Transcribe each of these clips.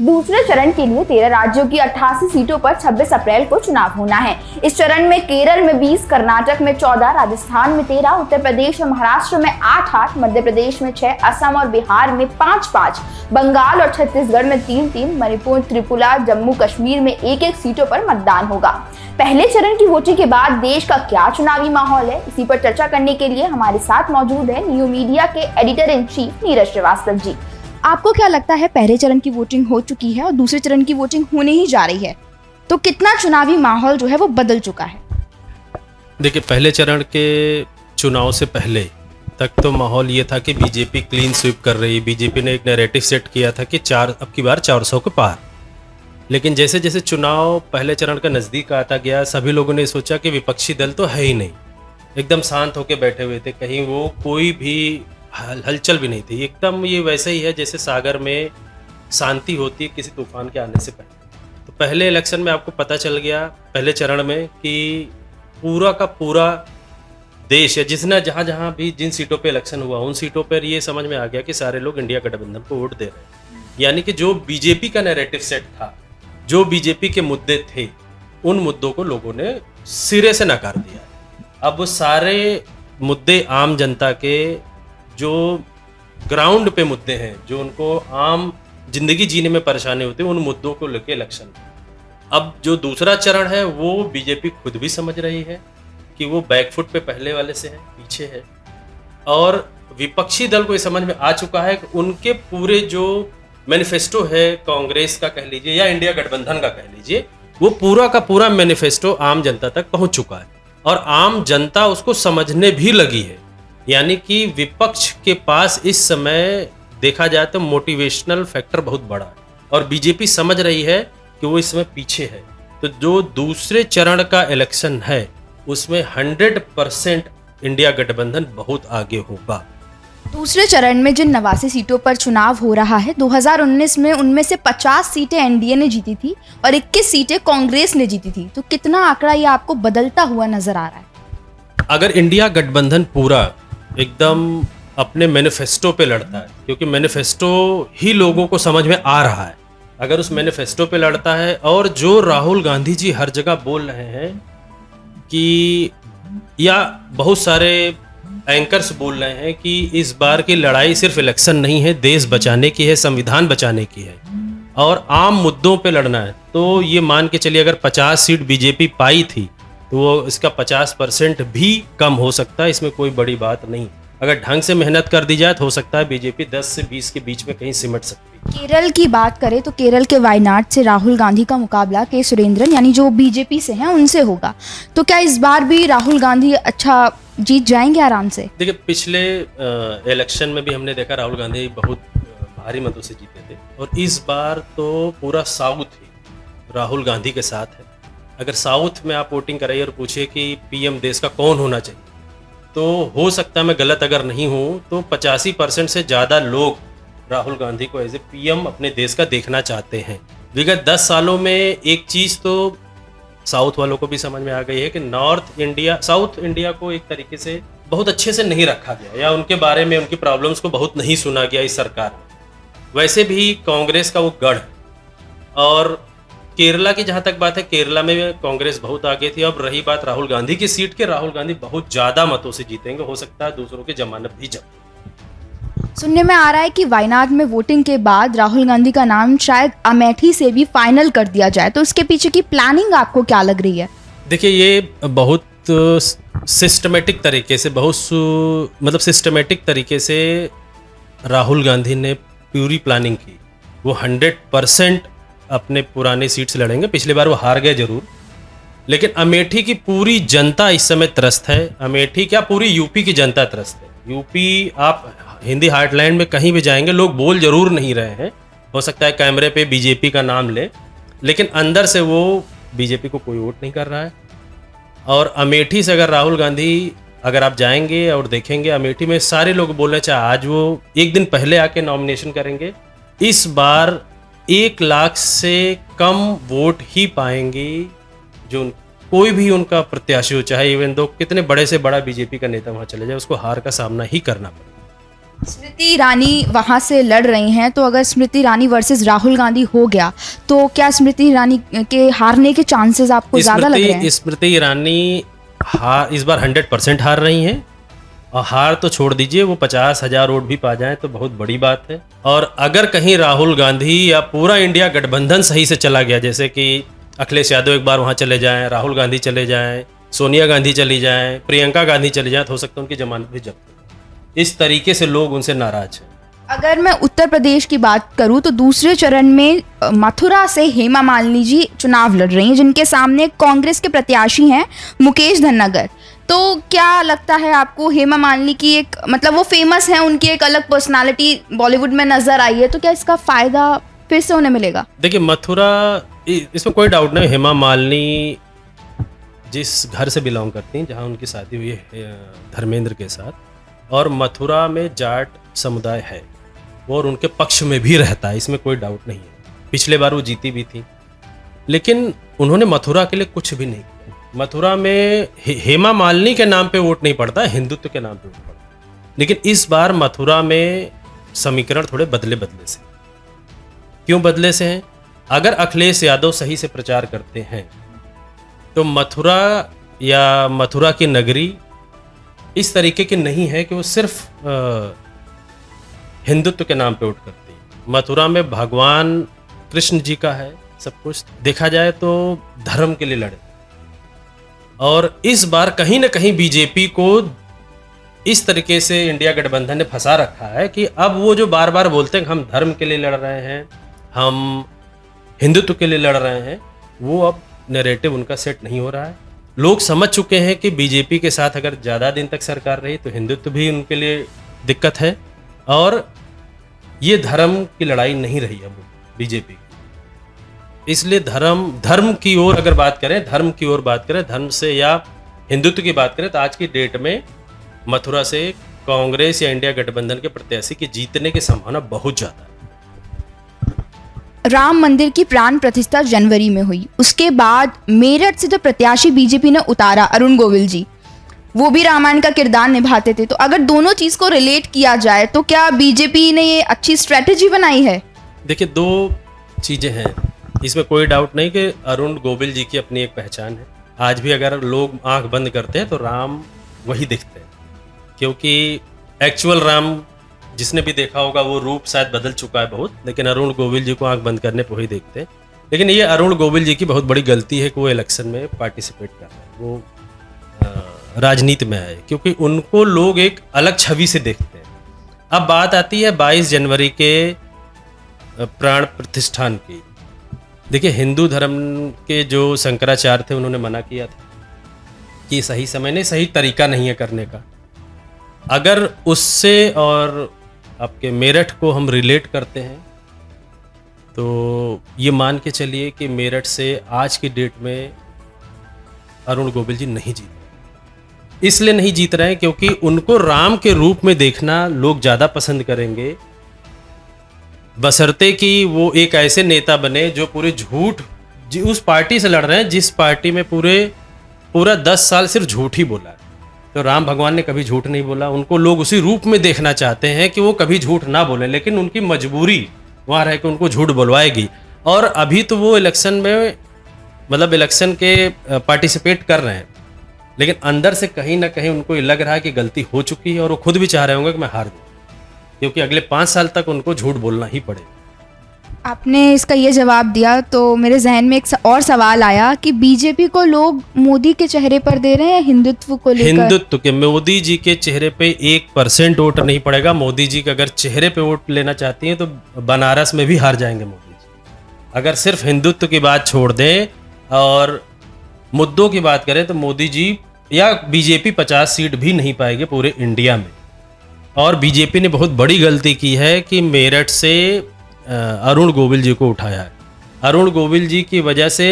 दूसरे चरण के लिए 13 राज्यों की 88 सीटों पर 26 अप्रैल को चुनाव होना है। इस चरण में केरल में 20, कर्नाटक में 14, राजस्थान में 13, उत्तर प्रदेश और महाराष्ट्र में 8, मध्य प्रदेश में 6, असम और बिहार में 5, बंगाल और छत्तीसगढ़ में 3, मणिपुर, त्रिपुरा, जम्मू कश्मीर में 1 सीटों पर मतदान होगा। पहले चरण की वोटिंग के बाद देश का क्या चुनावी माहौल है, इसी पर चर्चा करने के लिए हमारे साथ मौजूद है न्यू मीडिया के editor in chief Neeraj Shrivastava ji. आपको क्या लगता है, पहले चरण की वोटिंग हो चुकी है और दूसरे चरण की वोटिंग होने ही जा रही है, तो कितना चुनावी माहौल जो है वो बदल चुका है? देखिए, पहले चरण के चुनाव से पहले तक तो माहौल ये था कि बीजेपी क्लीन स्वीप कर रही है। बीजेपी ने एक नैरेटिव सेट किया था कि अब की बार 400 के पार। लेकिन जैसे जैसे चुनाव पहले चरण का नज़दीक आता गया, सभी लोगों ने सोचा कि विपक्षी दल तो है ही नहीं, एकदम शांत होकर बैठे हुए थे, कहीं वो कोई भी हलचल भी नहीं थी। एकदम ये वैसे ही है जैसे सागर में शांति होती है किसी तूफान के आने से पहले। तो पहले इलेक्शन में आपको पता चल गया पहले चरण में कि पूरा का पूरा देश है, जिसने जहाँ जहाँ भी जिन सीटों पे इलेक्शन हुआ उन सीटों पर ये समझ में आ गया कि सारे लोग इंडिया गठबंधन को वोट दे रहे हैं। यानी कि जो बीजेपी का नैरेटिव सेट था, जो बीजेपी के मुद्दे थे, उन मुद्दों को लोगों ने सिरे से नकार दिया। अब वो सारे मुद्दे आम जनता के जो ग्राउंड पे मुद्दे हैं, जो उनको आम जिंदगी जीने में परेशानी होती है, उन मुद्दों को लेकर इलेक्शन। अब जो दूसरा चरण है वो बीजेपी खुद भी समझ रही है कि वो बैकफुट पे पहले वाले से है, पीछे है, और विपक्षी दल को ये समझ में आ चुका है कि उनके पूरे जो मैनिफेस्टो है कांग्रेस का कह लीजिए या इंडिया गठबंधन का कह लीजिए, वो पूरा का पूरा मैनिफेस्टो आम जनता तक पहुंच चुका है और आम जनता उसको समझने भी लगी है। यानी कि विपक्ष के पास इस समय देखा जाए तो मोटिवेशनल फैक्टर बहुत बड़ा है और बीजेपी समझ रही है कि वो इस समय पीछे है। तो जो दूसरे चरण का इलेक्शन है उसमें 100% इंडिया गठबंधन बहुत आगे होगा। दूसरे चरण में जिन 89 सीटों पर चुनाव हो रहा है, 2019 में उनमें से 50 सीटें एनडीए ने जीती थी और 21 सीटें कांग्रेस ने जीती थी। तो कितना आंकड़ा ये आपको बदलता हुआ नजर आ रहा है? अगर इंडिया गठबंधन पूरा एकदम अपने मैनिफेस्टो पे लड़ता है, क्योंकि मैनिफेस्टो ही लोगों को समझ में आ रहा है, अगर उस मैनिफेस्टो पे लड़ता है और जो राहुल गांधी जी हर जगह बोल रहे हैं कि, या बहुत सारे एंकर्स बोल रहे हैं कि इस बार की लड़ाई सिर्फ इलेक्शन नहीं है, देश बचाने की है, संविधान बचाने की है और आम मुद्दों पे लड़ना है, तो ये मान के चलिए अगर 50 सीट बीजेपी पाई थी तो वो इसका 50% भी कम हो सकता है। इसमें कोई बड़ी बात नहीं, अगर ढंग से मेहनत कर दी जाए तो हो सकता है बीजेपी 10 से 20 के बीच में कहीं सिमट सकती है। केरल की बात करें तो केरल के वायनाड से राहुल गांधी का मुकाबला के सुरेंद्रन यानी जो बीजेपी से हैं उनसे होगा। तो क्या इस बार भी राहुल गांधी अच्छा जीत जाएंगे आराम से? देखिए, पिछले इलेक्शन में भी हमने देखा राहुल गांधी बहुत भारी मतों से जीते थे और इस बार तो पूरा साउथ ही राहुल गांधी के साथ है। अगर साउथ में आप वोटिंग कराइए और पूछिए कि पीएम देश का कौन होना चाहिए, तो हो सकता है, मैं गलत अगर नहीं हूँ, तो 85% से ज़्यादा लोग राहुल गांधी को एज ए पीएम अपने देश का देखना चाहते हैं। विगत 10 सालों में एक चीज़ तो साउथ वालों को भी समझ में आ गई है कि साउथ इंडिया को एक तरीके से बहुत अच्छे से नहीं रखा गया या उनके बारे में, उनकी प्रॉब्लम्स को बहुत नहीं सुना गया इस सरकार में। वैसे भी कांग्रेस का वो गढ़, और केरला की जहाँ तक बात है, केरला में कांग्रेस बहुत आगे थी। अब रही बात राहुल गांधी की सीट के, राहुल गांधी बहुत ज़्यादा मतों से जीतेंगे, हो सकता है दूसरों की जमानत भी जब। सुनने में आ रहा है कि वायनाड में वोटिंग के बाद राहुल गांधी का नाम शायद अमेठी से भी फाइनल कर दिया जाए, तो उसके पीछे की प्लानिंग आपको क्या लग रही है? देखिए, ये बहुत सिस्टमेटिक तरीके से राहुल गांधी ने पूरी प्लानिंग की। वो 100% अपने पुराने सीट्स लड़ेंगे। पिछली बार वो हार गए जरूर, लेकिन अमेठी की पूरी जनता इस समय त्रस्त है। अमेठी क्या, पूरी यूपी की जनता त्रस्त है। यूपी आप हिंदी हार्टलैंड में कहीं भी जाएंगे, लोग बोल जरूर नहीं रहे हैं, हो सकता है कैमरे पे बीजेपी का नाम ले, लेकिन अंदर से वो बीजेपी को कोई वोट नहीं कर रहा है। और अमेठी से अगर राहुल गांधी, अगर आप जाएंगे और देखेंगे, अमेठी में सारे लोग बोल रहे हैं, चाहे आज वो एक दिन पहले आके नॉमिनेशन करेंगे, इस बार 1 लाख से कम वोट ही पाएंगे जो कोई भी उनका प्रत्याशी हो, चाहे इवन दो कितने बड़े से बड़ा बीजेपी का नेता वहाँ चले जाए, उसको हार का सामना ही करना पड़ेगा। स्मृति ईरानी वहाँ से लड़ रही हैं, तो अगर स्मृति ईरानी वर्सेस राहुल गांधी हो गया तो क्या स्मृति ईरानी के हारने के चांसेस आपको ज़्यादा लग रहे हैं? स्मृति ईरानी इस बार 100% हार रही हैं, और हार तो छोड़ दीजिए, वो 50,000 वोट भी पा जाएं तो बहुत बड़ी बात है। और अगर कहीं राहुल गांधी या पूरा इंडिया गठबंधन सही से चला गया, जैसे कि अखिलेश यादव एक बार वहाँ चले जाएं, राहुल गांधी चले जाएं, सोनिया गांधी चली जाएं, प्रियंका गांधी चली जाएं, तो हो सकता है उनकी जमानत भी जब्त हो। इस तरीके से लोग उनसे नाराज हैं। अगर मैं उत्तर प्रदेश की बात करूं तो दूसरे चरण में मथुरा से हेमा मालिनी जी चुनाव लड़ रही हैं, जिनके सामने कांग्रेस के प्रत्याशी हैं मुकेश धन्नागर। तो क्या लगता है आपको, हेमा मालिनी की एक मतलब वो फेमस हैं, उनकी एक अलग पर्सनालिटी बॉलीवुड में नजर आई है, तो क्या इसका फायदा फिर से उन्हें मिलेगा? देखिए मथुरा, इसमें कोई डाउट नहीं, हेमा मालिनी जिस घर से बिलोंग करती हैं, जहाँ उनकी शादी हुई है धर्मेंद्र के साथ, और मथुरा में जाट समुदाय है और उनके पक्ष में भी रहता है, इसमें कोई डाउट नहीं है। पिछले बार वो जीती भी थी, लेकिन उन्होंने मथुरा के लिए कुछ भी नहीं किया। मथुरा में हेमा मालिनी के नाम पे वोट नहीं पड़ता, हिंदुत्व के नाम पे वोट पड़ता। लेकिन इस बार मथुरा में समीकरण थोड़े बदले से। क्यों बदले से हैं? अगर अखिलेश यादव सही से प्रचार करते हैं तो मथुरा या मथुरा की नगरी इस तरीके की नहीं है कि वो सिर्फ हिंदुत्व के नाम पे वोट करती है। मथुरा में भगवान कृष्ण जी का है सब कुछ, देखा जाए तो धर्म के लिए लड़े। और इस बार कहीं ना कहीं बीजेपी को इस तरीके से इंडिया गठबंधन ने फंसा रखा है कि अब वो जो बार बार बोलते हैं कि हम धर्म के लिए लड़ रहे हैं, हम हिंदुत्व के लिए लड़ रहे हैं, वो अब नैरेटिव उनका सेट नहीं हो रहा है। लोग समझ चुके हैं कि बीजेपी के साथ अगर ज़्यादा दिन तक सरकार रही तो हिंदुत्व भी उनके लिए दिक्कत है, और ये धर्म की लड़ाई नहीं रही अब बीजेपी की। इसलिए धर्म की ओर अगर बात करें, धर्म से या हिंदुत्व की बात करें, तो आज की डेट में मथुरा से कांग्रेस या इंडिया गठबंधन के प्रत्याशी के जीतने की संभावना बहुत ज़्यादा है। राम मंदिर की प्राण प्रतिष्ठा जनवरी में हुई, उसके बाद मेरठ से जो प्रत्याशी बीजेपी ने उतारा अरुण गोविल जी, वो भी रामायण का किरदार निभाते थे। तो अगर दोनों चीज़ को रिलेट किया जाए तो क्या बीजेपी ने ये अच्छी स्ट्रेटेजी बनाई है? देखिए, दो चीज़ें हैं, इसमें कोई डाउट नहीं कि अरुण गोविल जी की अपनी एक पहचान है। आज भी अगर लोग आंख बंद करते हैं तो राम वही दिखते हैं, क्योंकि एक्चुअल राम जिसने भी देखा होगा वो रूप शायद बदल चुका है बहुत, लेकिन अरुण गोविल जी को आंख बंद करने पर वही देखते हैं। लेकिन ये अरुण गोविल जी की बहुत बड़ी गलती है कि वो इलेक्शन में पार्टिसिपेट कर रहे हैं, वो राजनीति में आए, क्योंकि उनको लोग एक अलग छवि से देखते हैं। अब बात आती है 22 जनवरी के प्राण प्रतिष्ठान की। देखिए, हिंदू धर्म के जो शंकराचार्य थे उन्होंने मना किया था कि सही समय नहीं, सही तरीका नहीं है करने का। अगर उससे और आपके मेरठ को हम रिलेट करते हैं तो ये मान के चलिए कि मेरठ से आज की डेट में अरुण गोविल जी नहीं जीत रहे। इसलिए नहीं जीत रहे हैं क्योंकि उनको राम के रूप में देखना लोग ज़्यादा पसंद करेंगे, बशर्ते कि वो एक ऐसे नेता बने जो पूरे झूठ उस पार्टी से लड़ रहे हैं जिस पार्टी में पूरा 10 साल सिर्फ झूठ ही बोला है। तो राम भगवान ने कभी झूठ नहीं बोला, उनको लोग उसी रूप में देखना चाहते हैं कि वो कभी झूठ ना बोले, लेकिन उनकी मजबूरी वहाँ रह के उनको झूठ बोलवाएगी। और अभी तो वो इलेक्शन में मतलब इलेक्शन के पार्टिसिपेट कर रहे हैं, लेकिन अंदर से कहीं ना कहीं उनको ये लग रहा है कि गलती हो चुकी है और वो खुद भी चाह रहे होंगे कि मैं हार दूँ, क्योंकि अगले 5 साल तक उनको झूठ बोलना ही पड़ेगा। आपने इसका ये जवाब दिया तो मेरे जहन में एक और सवाल आया कि बीजेपी को लोग मोदी के चेहरे पर दे रहे हैं या हिंदुत्व को लेकर? हिंदुत्व के, मोदी जी के चेहरे पे 1% वोट नहीं पड़ेगा। मोदी जी का अगर चेहरे पे वोट लेना चाहती हैं तो बनारस में भी हार जाएंगे मोदी जी। अगर सिर्फ हिंदुत्व की बात छोड़ दें और मुद्दों की बात करें तो मोदी जी या बीजेपी 50 सीट भी नहीं पाएगी पूरे इंडिया में। और बीजेपी ने बहुत बड़ी गलती की है कि मेरठ से अरुण गोविल जी को उठाया है। अरुण गोविल जी की वजह से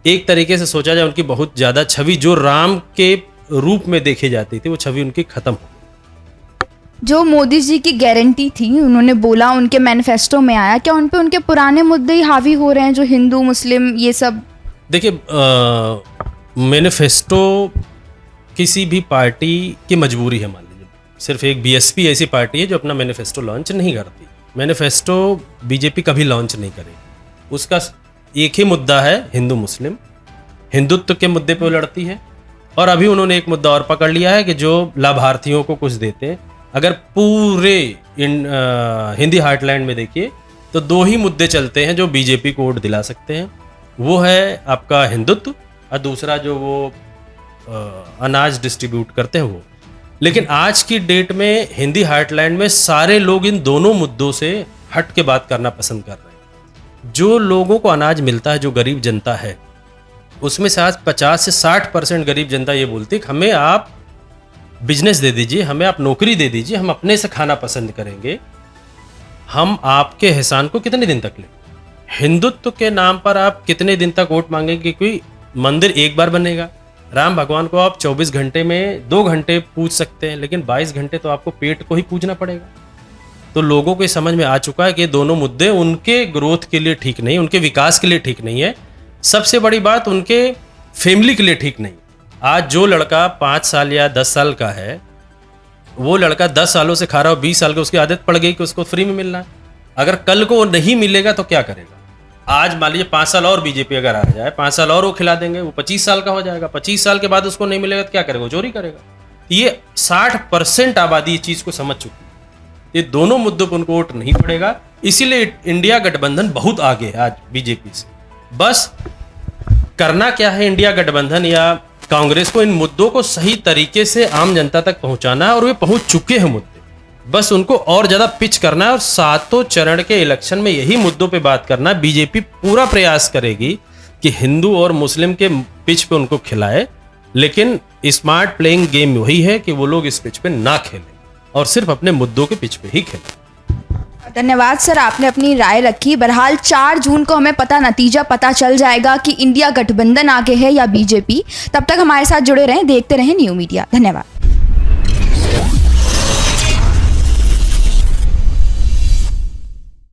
एक तरीके से सोचा जाए उनकी बहुत ज़्यादा छवि जो राम के रूप में देखी जाती थी वो छवि उनकी खत्म हो गई। जो मोदी जी की गारंटी थी, उन्होंने बोला, उनके मैनिफेस्टो में आया, क्या उन पे उनके पुराने मुद्दे ही हावी हो रहे हैं जो हिंदू मुस्लिम ये सब? देखिए, मैनिफेस्टो किसी भी पार्टी की मजबूरी है, मान लीजिए सिर्फ एक बीएसपी ऐसी पार्टी है जो अपना मैनिफेस्टो लॉन्च नहीं करती। मैनिफेस्टो बीजेपी कभी लॉन्च नहीं करेगी। उसका एक ही मुद्दा है हिंदू मुस्लिम, हिंदुत्व के मुद्दे पे वो लड़ती है। और अभी उन्होंने एक मुद्दा और पकड़ लिया है कि जो लाभार्थियों को कुछ देते हैं। अगर पूरे हिंदी हार्टलैंड में देखिए तो दो ही मुद्दे चलते हैं जो बीजेपी को वोट दिला सकते हैं, वो है आपका हिंदुत्व और दूसरा जो वो अनाज डिस्ट्रीब्यूट करते हैं वो। लेकिन आज की डेट में हिंदी हार्टलैंड में सारे लोग इन दोनों मुद्दों से हट के बात करना पसंद कर रहे हैं। जो लोगों को अनाज मिलता है, जो गरीब जनता है, उसमें से आज 50 से 60% गरीब जनता ये बोलती है हमें आप बिजनेस दे दीजिए, हमें आप नौकरी दे दीजिए, हम अपने से खाना पसंद करेंगे, हम आपके एहसान को कितने दिन तक लें। हिंदुत्व के नाम पर आप कितने दिन तक वोट मांगेंगे? कोई मंदिर एक बार बनेगा, राम भगवान को आप 24 घंटे में 2 घंटे पूज सकते हैं, लेकिन 22 घंटे तो आपको पेट को ही पूजना पड़ेगा। तो लोगों को समझ में आ चुका है कि दोनों मुद्दे उनके ग्रोथ के लिए ठीक नहीं, उनके विकास के लिए ठीक नहीं है। सबसे बड़ी बात उनके फैमिली के लिए ठीक नहीं। आज जो लड़का 5 साल या 10 साल का है, वो लड़का 10 सालों से खा रहा हो, 20 साल का, उसकी आदत पड़ गई कि उसको फ्री में मिलना है। अगर कल को वो नहीं मिलेगा तो क्या करेगा? आज मान लीजिए 5 साल और बीजेपी अगर आ जाए, 5 साल और वो खिला देंगे, वो 25 साल का हो जाएगा। 25 साल के बाद उसको नहीं मिलेगा तो क्या करेगा? वो चोरी करेगा। ये 60% आबादी इस चीज को समझ चुकी है। ये दोनों मुद्दों पर उनको वोट नहीं पड़ेगा। इसीलिए इंडिया गठबंधन बहुत आगे है आज बीजेपी से। बस करना क्या है इंडिया गठबंधन या कांग्रेस को, इन मुद्दों को सही तरीके से आम जनता तक पहुंचाना है, और वे पहुंच चुके हैं मुद्दे। बस उनको और ज्यादा पिच करना है, और 7 चरण के इलेक्शन में यही मुद्दों पे बात करना है। बीजेपी पूरा प्रयास करेगी कि हिंदू और मुस्लिम के पिच पे उनको खिलाए, लेकिन स्मार्ट प्लेइंग गेम वही है कि वो लोग इस पिच पे ना खेलें और सिर्फ अपने मुद्दों के पिच पे ही खेलें। धन्यवाद सर, आपने अपनी राय रखी। बहरहाल 4 जून को हमें नतीजा पता चल जाएगा कि इंडिया गठबंधन आगे है या बीजेपी। तब तक हमारे साथ जुड़े रहें, देखते रहें न्यू मीडिया। धन्यवाद।